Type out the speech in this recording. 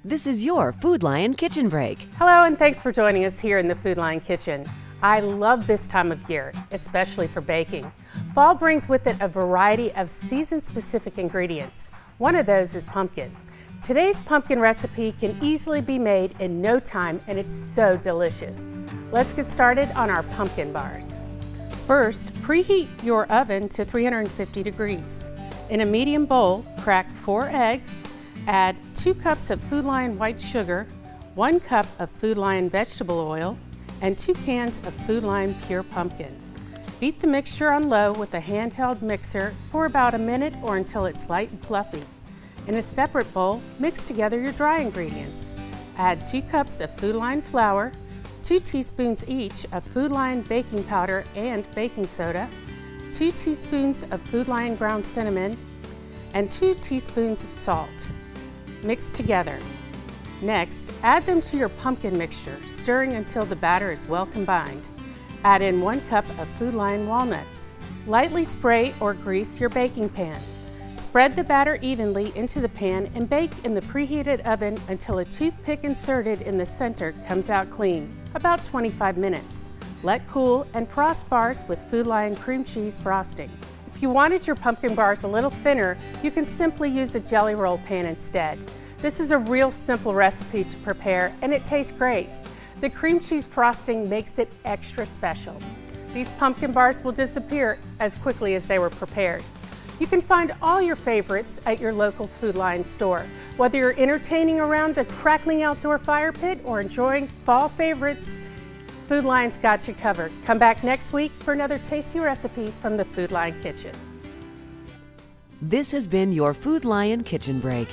This is your Food Lion Kitchen Break. Hello, and thanks for joining us here in the Food Lion Kitchen. I love this time of year, especially for baking. Fall brings with it a variety of season-specific ingredients. One of those is pumpkin. Today's pumpkin recipe can easily be made in no time, and it's so delicious. Let's get started on our pumpkin bars. First, preheat your oven to 350 degrees. In a medium bowl, crack 4 eggs, add 2 cups of Food Lion white sugar, 1 cup of Food Lion vegetable oil, and 2 cans of Food Lion pure pumpkin. Beat the mixture on low with a handheld mixer for about a minute or until it's light and fluffy. In a separate bowl, mix together your dry ingredients. Add 2 cups of Food Lion flour, 2 teaspoons each of Food Lion baking powder and baking soda, 2 teaspoons of Food Lion ground cinnamon, and 2 teaspoons of salt. Mix together. Next, add them to your pumpkin mixture, stirring until the batter is well combined. Add in 1 cup of Food Lion walnuts. Lightly spray or grease your baking pan. Spread the batter evenly into the pan and bake in the preheated oven until a toothpick inserted in the center comes out clean, about 25 minutes. Let cool and frost bars with Food Lion cream cheese frosting. If you wanted your pumpkin bars a little thinner, you can simply use a jelly roll pan instead. This is a real simple recipe to prepare, and it tastes great. The cream cheese frosting makes it extra special. These pumpkin bars will disappear as quickly as they were prepared. You can find all your favorites at your local Food Lion store. Whether you're entertaining around a crackling outdoor fire pit or enjoying fall favorites, Food Lion's got you covered. Come back next week for another tasty recipe from the Food Lion Kitchen. This has been your Food Lion Kitchen Break.